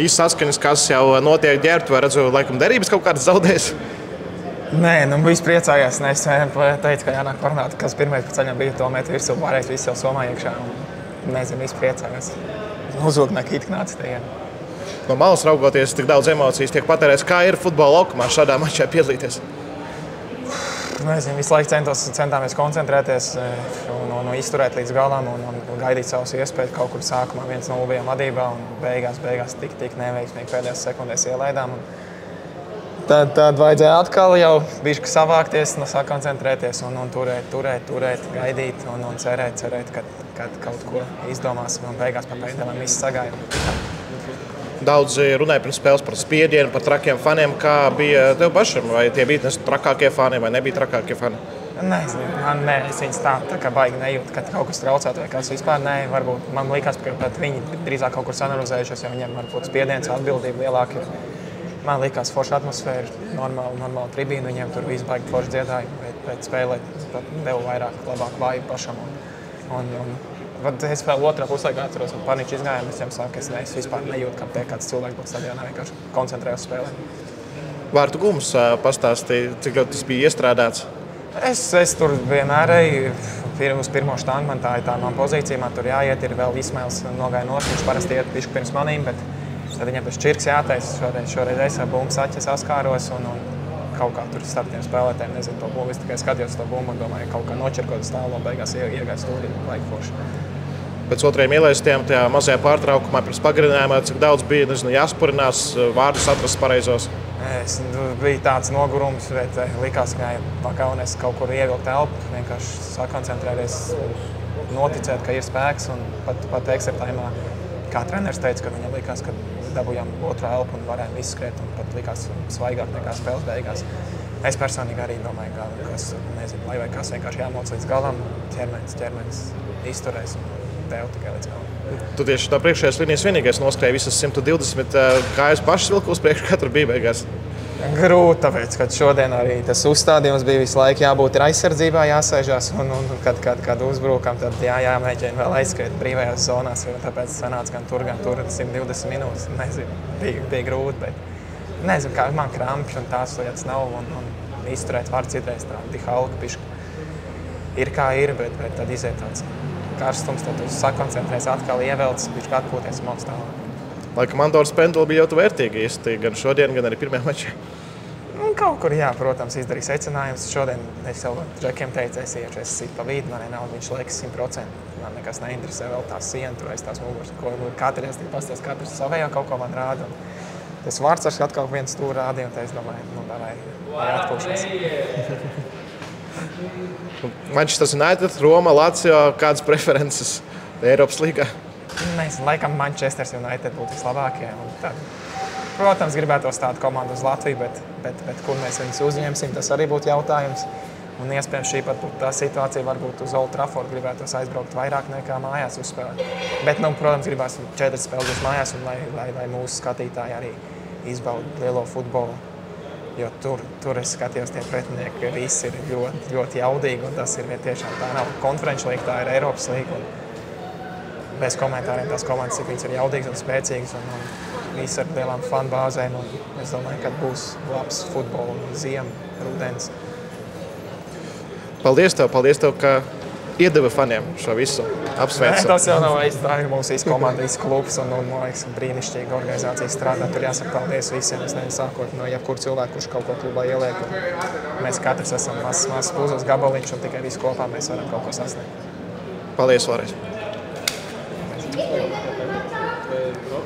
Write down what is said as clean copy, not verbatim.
īsts saskaņas, kas jau notiek ģērbtu, vai redzu, laikam derības kaut kādas zaudēs? Nē, viss priecājās. Es teicu, ka jānāk parunāt, kas pirmais pa ceļam bija 2 metru virsū, pārējais viss jau somā iekšā. Nezinu, viss priecājās. Uzlūknāk itknāca tajā. No malas raugoties, tik daudz emocijas tiek patērēts. Kā ir futbola laukumā šādā mačā piedalīties? Nezinu, visu laiku centāmies koncentrēties un izturēt līdz galam un gaidīt savus iespējas. Kaut kur sākumā 1-0 bijām vadībā un beigās tik neveiksmīgi pēdējās sekundēs ielaidām. Tad vajadzēja atkal jau bišķi savākties, sakoncentrēties un turēt, gaidīt un cerēt, ka kaut ko izdomāsim un beigās pa pēdējām viss sagāja. Daudzi runāja pirms spēles par spiedienu, par trakiem faniem. Kā bija tev pašam? Vai tie bija trakākie fani vai nebija trakākie fani? Nē, es viņus tā kā baigi nejūtu, ka kaut kas traucētu vai kas vispār. Nē, varbūt man likās, ka pat viņi drīzāk kaut kur sanalizējušies, jo viņiem varbūt spiediens, atbildība lielāka. Man likās forša atmosfēra, normāla tribīna, viņiem tur viss baigi forši dziedāja, bet spēlēt deva vairāk labāku vāju pašam. Es vēl otrā puslaikā atceros, un Paničs izgāja, un es viņam saku, ka es vispār nejūtu, ka te kāds cilvēks būtu stadionā, vienkārši koncentrējos spēlē. Vārtu gums pastāstīja, cik ļoti tas bija iestrādāts? Es tur vienmēr eju uz pirmo štangu, man tā ir tā mana pozīcija, man tur jāiet, ir vēl Ismails nogāja nost, viņš parasti iet bišķi pirms manīm, bet tad viņam tas čirks jātaisa, šoreiz es ar bumbu saķi saskāros un kaut kā tur starp tiem spēlētājiem, nezinu, to bumbu, es tikai skatījos to bumbu un domāju, kaut kā nočirkot stāvlo, beigās iegāja stūrī, laika forši. Pēc otrajiem ielaistiem tajā mazajā pārtraukumā pirms pagarinājumā, cik daudz bija, nezinu, jāspurinās, vārdus atrast pareizos? Bija tāds nogurums, bet likās, ka galvenais kaut kur ievilkt elpu, vienkārši sakoncentrēties, noticēt, ka ir spēks un pat extra taimā, kā treneris teica, ka viņam likās, ka dabūjām otru elpu un varējām izskriet un pat likās svaigāk nekā spēles beigās. Es personīgi arī domāju, ka nezinu, lai vai kas vienkārši jāmoc līdz galam, ķermenis izturēs un tev tikai līdz galam. Tu tieši tā priekšējās līnijas vienīgais noskrēja visas 120, kājas pašas vilku uz priekšu, katru bija beigās? Grūti, tāpēc, ka šodien arī tas uzstādījums bija visu laiku jābūt ir aizsardzībā, jāsēžās un kad uzbrukam, tad jāmēģina vēl aizskriet brīvajās zonās, jo tāpēc sanāca gan tur 120 minūtes. Nezinu, bija grūti, bet nezinu, kā man krampji un tās lietas nav un izturēt var citreiz tādi halka pišķi. Ir kā ir, bet tad iziet tāds karstums, tad uz sakoncentrēs atkal ievelc, pišķi atpūties un māc tālāk. Laikam Andoras penduli bija ļoti vērtīgi īsti, gan šodien, gan arī pirmajā mačā. Kaut kur, jā, protams, izdarīja secinājumus. Šodien es jau Džekiem teicu, es iešu, es sit pa vīdu, man nav, viņš liekas 100%. Man nekas neinteresē vēl tās siena, tur aiz tās muguras, ko katrs tik pastāst, katrs savējo kaut ko man rāda. Tas Vārtsars atkal viens stūri rādīja, un te es domāju, vai atpūšos. Manchester United, Roma, Lazio, kādas preferences Eiropas līgā? Nezinu, laikam Manchester United būtu vislabākie. Protams, gribētos tādu komandu uz Latviju, bet kur mēs viņus uzņemsim, tas arī būtu jautājums. Un iespējams šī pat tā situācija varbūt uz Old Trafford gribētos aizbraukt vairāk nekā mājās uzspēlēt. Bet, protams, gribās 4 spēles uz mājās un lai mūsu skatītāji arī izbauda lielo futbolu. Jo tur es skatījos tie pretinieki, ka visi ir ļoti, ļoti jaudīgi un tas ir tiešām tā nav konferenču līga, tā ir Eiropas līga. Bez komentāriem tās komandas, cik viņas ir jaudīgas un spēcīgas un visi ar lielām fanu bāzēm. Es domāju, ka būs labs futbola ziema, rudens. Paldies tev, ka iedevi faniem šo visu apsveicu. Tas jau nav veids, tā ir mūsu īsta komanda, īsta klubs un man liekas, brīnišķīga organizācija strādā. Tur jāsaka paldies visiem, es nezinu, sākot no jebkura cilvēka, kurš kaut ko klubā ieliek. Mēs katrs esam mazs puzles gabaliņš un tikai visi kopā mēs varam kaut ko sasniegt. Paldies vēlreiz.